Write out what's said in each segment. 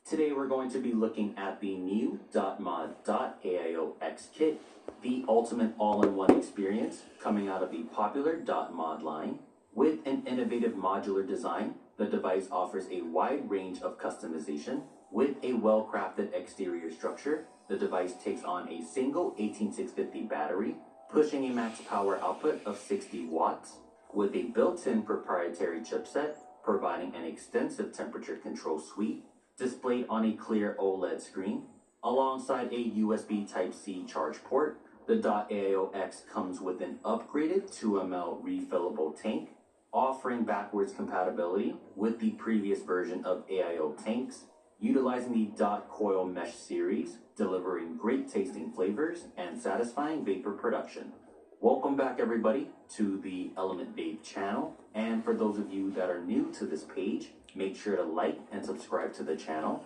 Today we're going to be looking at the new dotmod.aiox kit, the ultimate all-in-one experience coming out of the popular dotmod line. With an innovative modular design, the device offers a wide range of customization. With a well-crafted exterior structure, the device takes on a single 18650 battery, pushing a max power output of 60 watts, with a built-in proprietary chipset, providing an extensive temperature control suite, displayed on a clear OLED screen. Alongside a USB Type-C charge port, the .aiox comes with an upgraded 2 ml refillable tank, offering backwards compatibility with the previous version of AIO tanks, utilizing the dot coil mesh series, delivering great tasting flavors and satisfying vapor production. Welcome back everybody to the Element Vape channel, and for those of you that are new to this page, make sure to like and subscribe to the channel.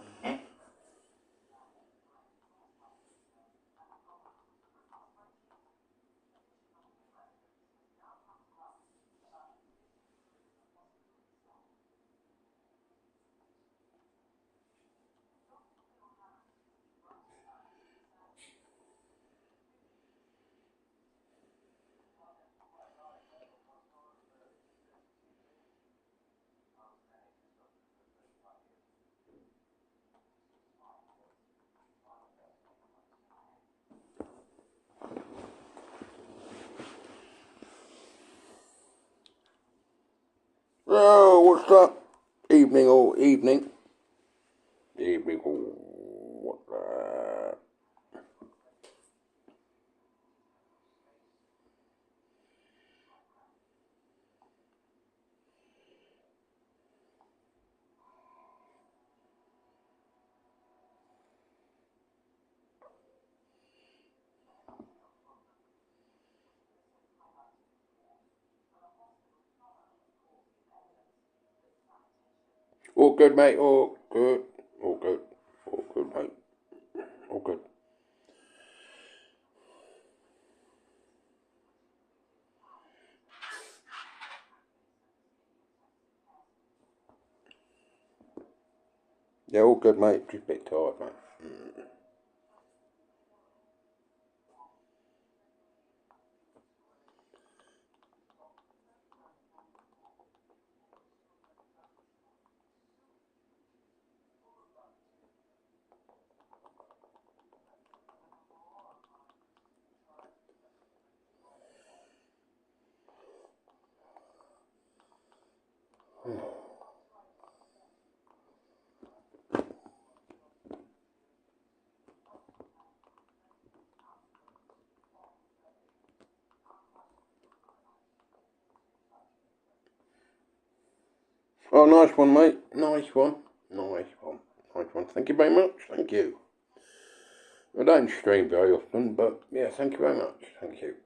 Oh, what's up? Evening or evening. Evening or what? All good, mate. All good. All good. All good, mate. All good. Yeah, all good, mate. Just a bit tired, mate. Oh, nice one, mate. Nice one. Nice one. Nice one. Thank you very much. Thank you. I don't stream very often, but yeah, thank you very much. Thank you.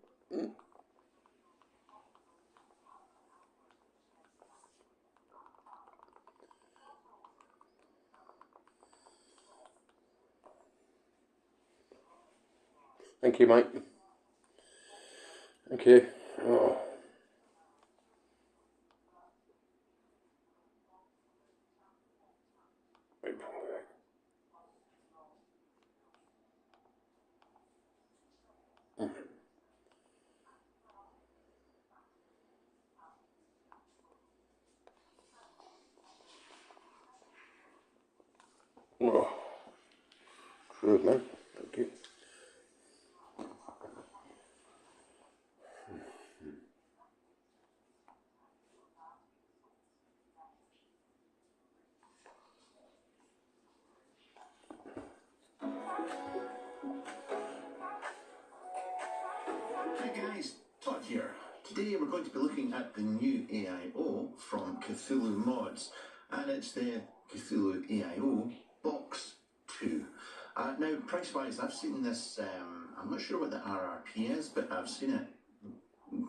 Thank you, mate. Thank you. Oh. Oh. Good, man. Thank you. Hi guys, Todd here. Today we're going to be looking at the new AIO from Cthulhu Mods, and it's the Cthulhu AIO Box 2. Now, price-wise, I've seen this, I'm not sure what the RRP is, but I've seen it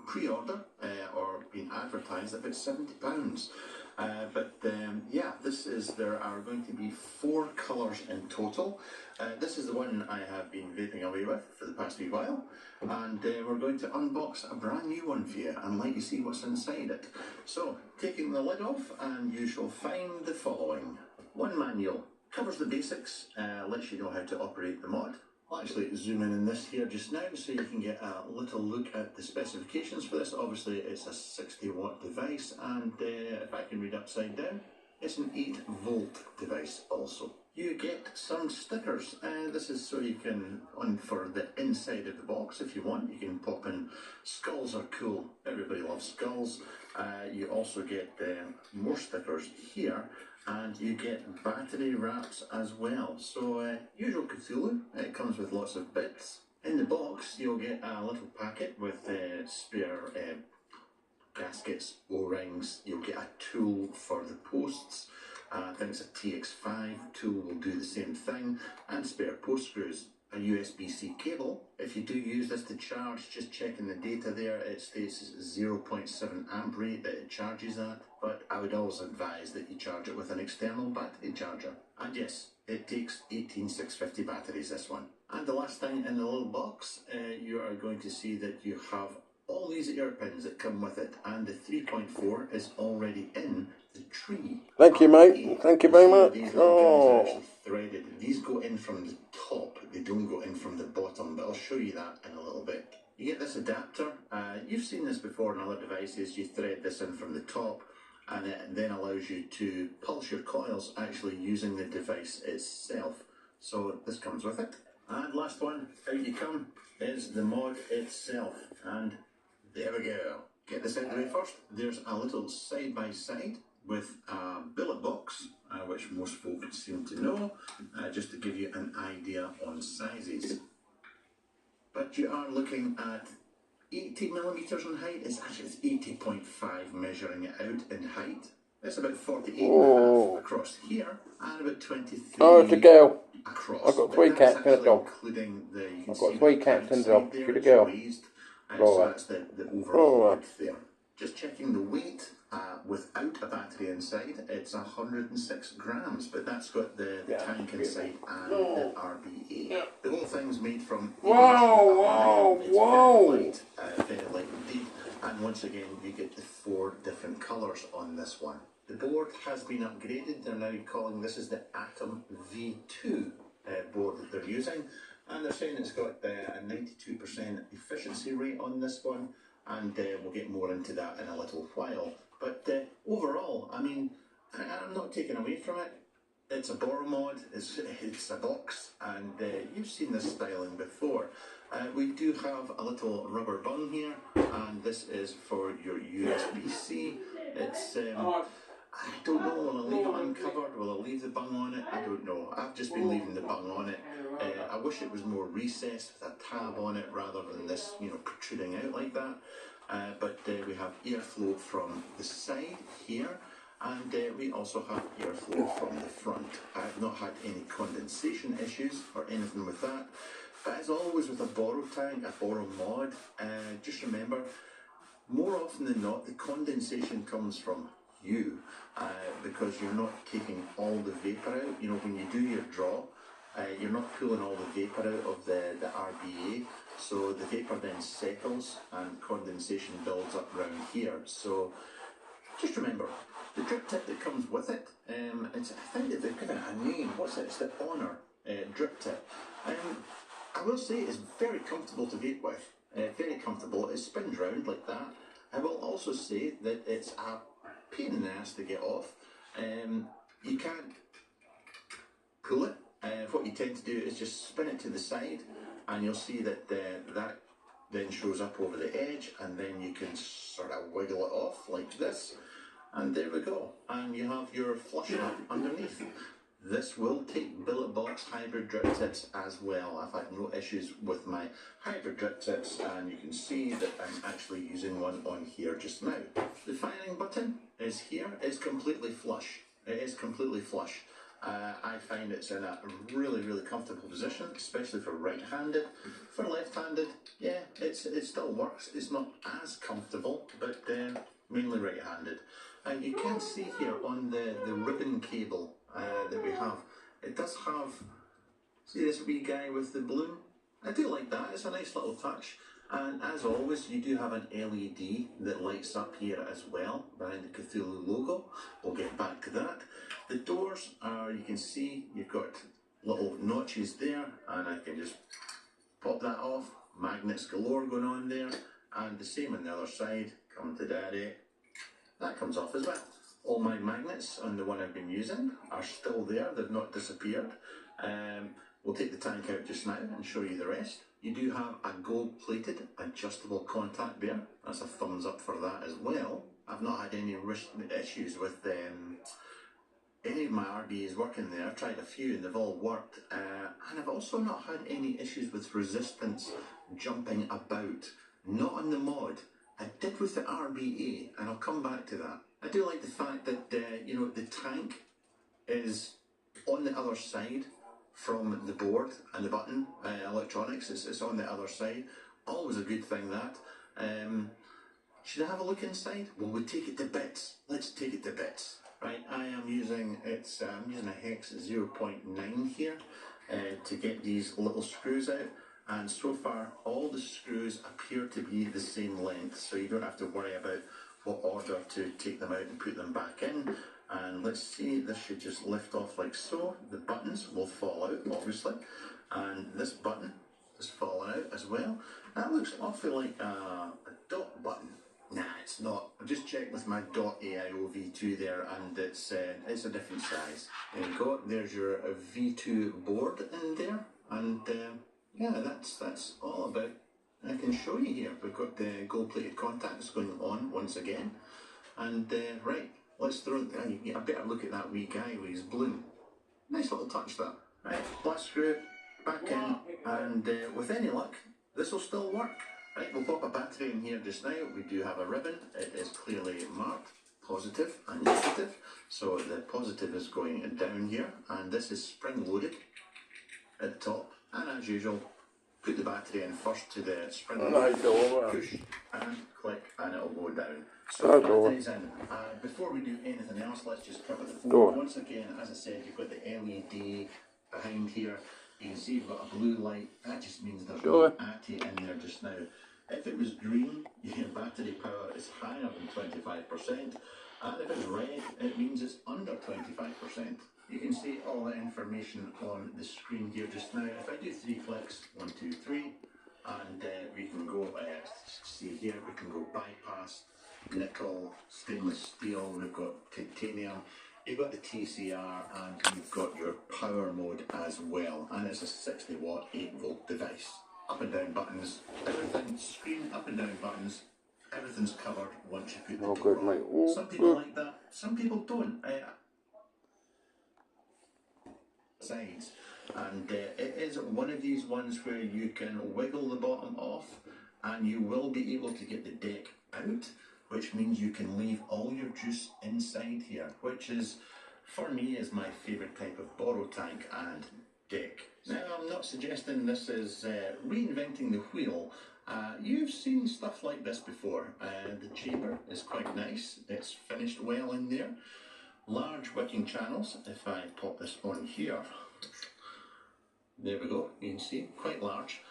pre-order or being advertised at about £70. Yeah, there are going to be 4 colours in total. This is the one I have been vaping away with for the past wee while, and we're going to unbox a brand new one for you and let you see what's inside it. So, taking the lid off, and you shall find the following: 1 manual, Covers the basics, lets you know how to operate the mod. I'll actually zoom in this here just now so you can get a little look at the specifications for this. Obviously it's a 60-watt device, and if I can read upside down, it's an 8-volt device also. You get some stickers. This is so you can, for the inside of the box if you want, you can pop in skulls are cool. Everybody loves skulls. You also get more stickers here, and you get battery wraps as well. So usual Cthulhu, it comes with lots of bits. In the box you'll get a little packet with spare gaskets, O-rings. You'll get a tool for the posts. I think it's a TX5 tool will do the same thing, and spare post screws. A USB-C cable. If you do use this to charge, just checking the data there, it states 0.7 amp rate that it charges at, but I would always advise that you charge it with an external battery charger. And yes, it takes 18650 batteries, this one. And the last thing in the little box, you are going to see that you have all these ear pins that come with it, and the 3.4 is already in the tree. Thank you, mate. Thank you very much. These little guys are actually threaded. These go in from the top, they don't go in from the bottom, but I'll show you that in a little bit. You get this adapter. You've seen this before on other devices. You thread this in from the top, and it then allows you to pulse your coils actually using the device itself. So this comes with it. And last one, out you come, is the mod itself. And there we go. Get this out of the way first. There's a little side-by-side with a billet box, which most folks seem to know, just to give you an idea on sizes. But you are looking at 80 millimeters in height. It's actually 80.5 measuring it out in height. It's about 48.5 across here, and about 23 it's a girl. across. I've got 3 cats and a dog. Including the, you can I've got see 3 the cats and a side dog. there, Should a it's girl. raised, so that's the overall width there. Just checking the weight, without a battery inside, it's 106 grams, but that's got the tank inside and the RBA. The whole thing's made from Whoa! very light indeed, and once again you get the 4 different colours on this one. The board has been upgraded. They're now calling this is the Atom V2 board that they're using, and they're saying it's got a 92% efficiency rate on this one, and we'll get more into that in a little while. But overall, I mean, I'm not taking away from it. It's a borrow mod, it's a box, and you've seen this styling before. We do have a little rubber bung here, and this is for your USB-C. It's I don't know, will I leave it uncovered? Will I leave the bung on it? I don't know. I've just been leaving the bung on it. I wish it was more recessed with a tab on it rather than this, you know, protruding out like that. But we have airflow from the side here, and we also have airflow from the front. I've not had any condensation issues or anything with that. But as always with a borrow tank, a borrow mod, just remember, more often than not, the condensation comes from you, because you're not taking all the vapour out. You know, when you do your draw, you're not pulling all the vapour out of the RBA, so the vapour then settles and condensation builds up around here. So just remember, the drip tip that comes with it, it's, I think that they've given it a name. What's it? It's the Honor drip tip. I will say it's very comfortable to vape with, very comfortable. It spins round like that. I will also say that it's a pain in the ass to get off. You can't pull it. What you tend to do is just spin it to the side, and you'll see that that then shows up over the edge, and then you can sort of wiggle it off like this, and there we go. And you have your flush nut underneath. This will take billet box hybrid drip tips as well. I've had no issues with my hybrid drip tips, and you can see that I'm actually using one on here just now. The firing button is here. It's completely flush. It is completely flush. I find it's in a really, really comfortable position, especially for right-handed. For left-handed, yeah, it still works. It's not as comfortable, but mainly right-handed. And you can see here on the ribbon cable that we have, it does have, see this wee guy with the bloom? I do like that. It's a nice little touch. And as always, you do have an LED that lights up here as well behind the Cthulhu logo. We'll get back to that. The doors are, you can see, you've got little notches there, and I can just pop that off. Magnets galore going on there, and the same on the other side. Come to daddy. That comes off as well. All my magnets on the one I've been using are still there, they've not disappeared. We'll take the tank out just now and show you the rest. You do have a gold-plated adjustable contact there. That's a thumbs up for that as well. I've not had any issues with any of my RBAs working there. I've tried a few and they've all worked. And I've also not had any issues with resistance jumping about. Not on the mod. I did with the RBA, and I'll come back to that. I do like the fact that the tank is on the other side from the board and the button electronics. It's on the other side. Always a good thing that. Should I have a look inside? Well, we'll take it to bits. Let's take it to bits. Right, I'm using a hex 0.9 here to get these little screws out. And so far, all the screws appear to be the same length, so you don't have to worry about what order to take them out and put them back in. And let's see, this should just lift off like so. The buttons will fall out, obviously, and this button is falling out as well. That looks awfully like a dot button. Nah, it's not. I just checked with my .AIO V2 there, and it's a different size. There you go. There's your V2 board in there, and yeah, that's all about. I can show you here. We've got the gold-plated contacts going on once again, and right, let's throw. I better look at that wee guy with his balloon. Nice little touch that. Right, flat screw back in, and with any luck, this will still work. Right, we'll pop a battery in here just now. We do have a ribbon. It is clearly marked positive and negative. So the positive is going down here, and this is spring loaded at the top. And as usual, put the battery in first to the spring load, push and click, and it'll go down. So battery's in. Before we do anything else, let's just cover the board. Once again, as I said, you've got the LED behind here. You can see you've got a blue light. That just means there's no ATI in there just now. If it was green, your battery power is higher than 25%, and if it's red, it means it's under 25%. You can see all the information on the screen here just now. If I do 3 clicks, 1, 2, 3, and we can go, see here, we can go bypass, nickel, stainless steel, we've got titanium, you've got the TCR, and you've got your power mode as well, and it's a 60 watt 8 volt device. Up and down buttons, everything, screen up and down buttons, everything's covered once you put the door on. Some people like that, some people don't. Sides, and it is one of these ones where you can wiggle the bottom off, and you will be able to get the deck out, which means you can leave all your juice inside here, which is, for me, is my favourite type of borrow tank and deck. Now, I'm not suggesting this is reinventing the wheel. You've seen stuff like this before. The chamber is quite nice. It's finished well in there. Large wicking channels. If I pop this on here, there we go. You can see quite large.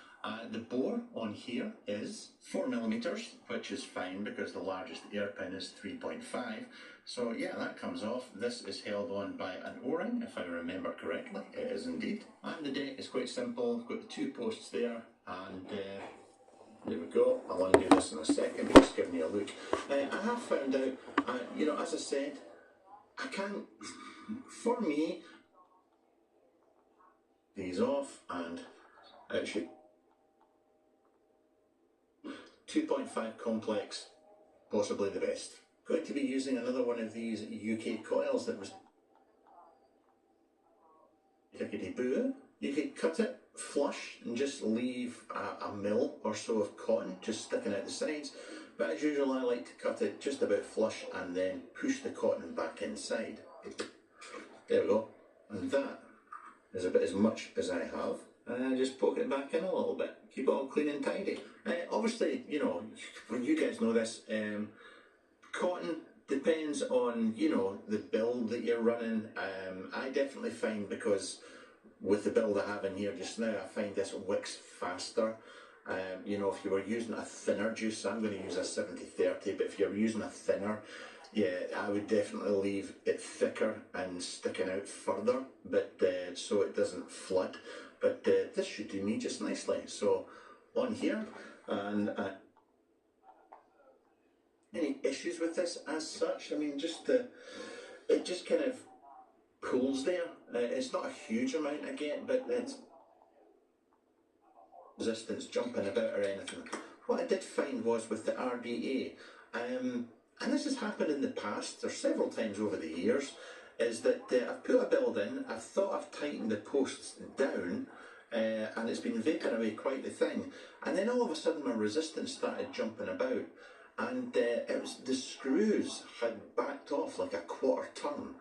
The bore on here is 4mm, which is fine because the largest air pin is 3.5. So yeah, that comes off. This is held on by an O-ring, if I remember correctly. It is indeed. And the deck is quite simple. We've got the 2 posts there, and there we go. I'll undo this in a second, just giving you a look. I have found out, as I said, I can't, for me, these off, and actually 2.5 complex, possibly the best. Going to be using another one of these UK coils that was tickety-boo. You could cut it flush and just leave a mil or so of cotton just sticking out the sides, but as usual I like to cut it just about flush and then push the cotton back inside. There we go, and that is about as much as I have. And I just poke it back in a little bit, keep it all clean and tidy. Obviously, when you guys know this, cotton depends on, the build that you're running. I definitely find, because with the build I have in here just now, I find this wicks faster. If you were using a thinner juice, I'm going to use a 70-30, but if you're using a thinner, Yeah, I would definitely leave it thicker and sticking out further, but so it doesn't flood. But this should do me just nicely. So on here, and any issues with this as such? I mean, just it just kind of pulls there. It's not a huge amount I get, but it's resistance jumping about or anything. What I did find was with the RDA, and this has happened in the past or several times over the years, is that I've put a build in, I've thought I've tightened the posts down, and it's been vaping away quite the thing, and then all of a sudden my resistance started jumping about, and it was the screws had backed off like a quarter turn.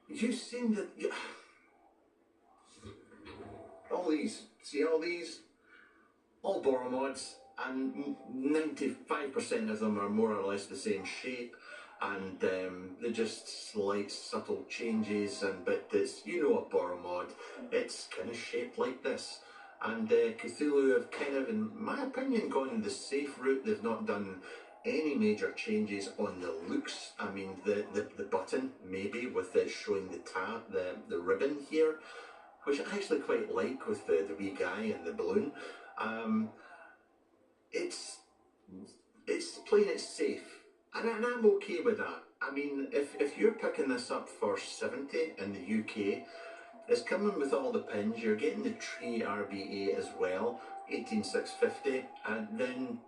You've seen that. All these, see all these? All Boro mods, and 95% of them are more or less the same shape, and they're just slight subtle changes, but it's, you know, a Boro mod, it's kind of shaped like this. And Cthulhu have kind of, in my opinion, gone the safe route. They've not done any major changes on the looks. I mean, the button, maybe, with it showing the tab, the ribbon here, which I actually quite like with the wee guy and the balloon. It's playing it safe, and I'm okay with that. I mean, if you're picking this up for 70 in the UK, it's coming with all the pins, you're getting the tree RBA as well, 18650, and then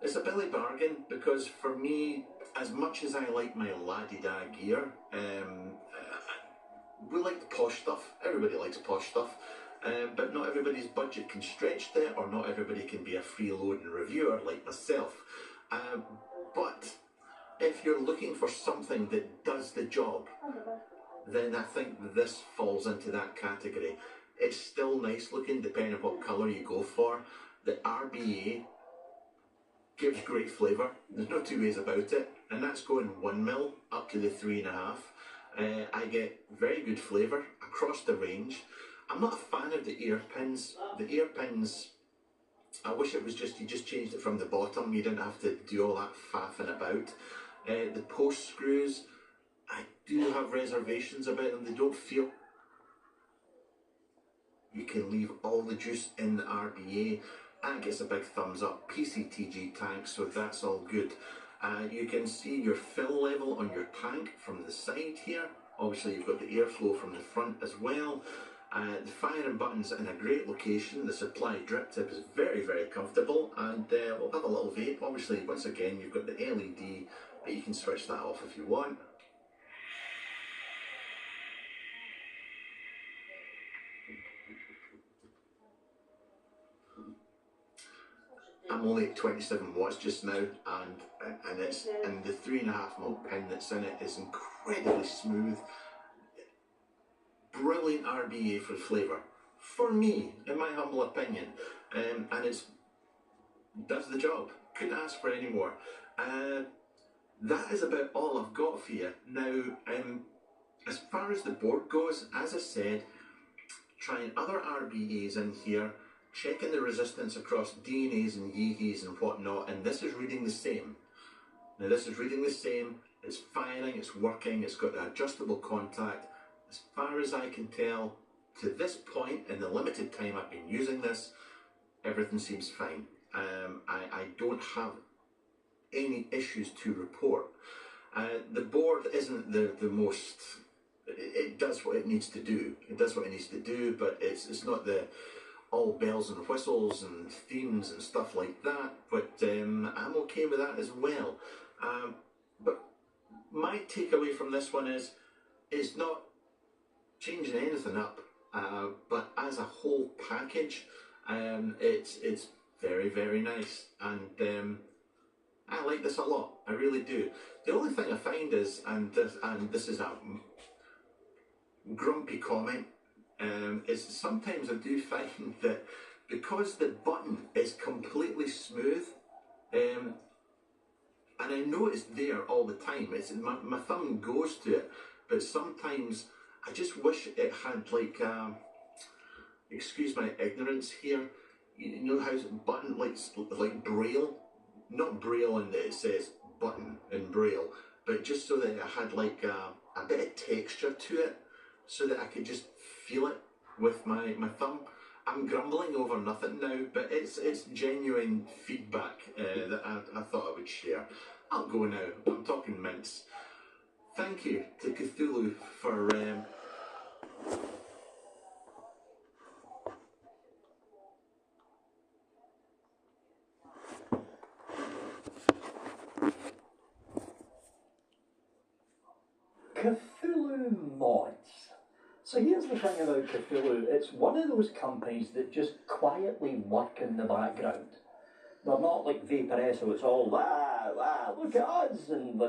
it's a billy bargain, because for me, as much as I like my la-di-da gear, we like the posh stuff. Everybody likes posh stuff, but not everybody's budget can stretch there, or not everybody can be a freeloading reviewer like myself. But if you're looking for something that does the job, then I think this falls into that category. It's still nice looking depending on what colour you go for. The RBA gives great flavour, there's no two ways about it, and that's going 1mm up to the 3.5. I get very good flavour across the range. I'm not a fan of the ear pins. The ear pins, I wish it was just, you just changed it from the bottom, you didn't have to do all that faffing about. The post screws, I do have reservations about them. They don't feel... You can leave all the juice in the RBA, and gets a big thumbs up. PCTG tank, so that's all good. You can see your fill level on your tank from the side here. Obviously you've got the airflow from the front as well. The firing button's in a great location. The supply drip tip is very, very comfortable, and we'll have a little vape. Obviously, once again, you've got the LED, but you can switch that off if you want. I'm only at 27 watts just now, and it's, and the 3.5mm pin that's in it is incredibly smooth. Brilliant RBA for flavour, for me, in my humble opinion, and it's does the job. Couldn't ask for any more. That is about all I've got for you now. As far as the board goes, as I said, trying other RBAs in here, checking the resistance across DNAs and YEHEs and whatnot, and this is reading the same. Now this is reading the same, it's firing, it's working, it's got the adjustable contact. As far as I can tell, to this point, in the limited time I've been using this, everything seems fine. I don't have any issues to report. The board isn't the most... It does what it needs to do. It does what it needs to do, but it's not the all bells and whistles and themes and stuff like that, but I'm okay with that as well. But my takeaway from this one is not changing anything up, but as a whole package, it's very, very nice, and I like this a lot. I really do. The only thing I find is, and this is a grumpy comment, is sometimes I do find that because the button is completely smooth, and I know it's there all the time, it's my thumb goes to it, but sometimes I just wish it had like, excuse my ignorance here, you know how button like braille, not Braille in that it says button in Braille, but just so that it had like a bit of texture to it, so that I could just feel it with my thumb. I'm grumbling over nothing now, but it's genuine feedback that I thought I would share. I'll go now. I'm talking mince. Thank you to Cthulhu for Cthulhu mods. So here's the thing about Cthulhu. It's one of those companies that just quietly work in the background. They're not like Vaporesso, it's all, look at us, and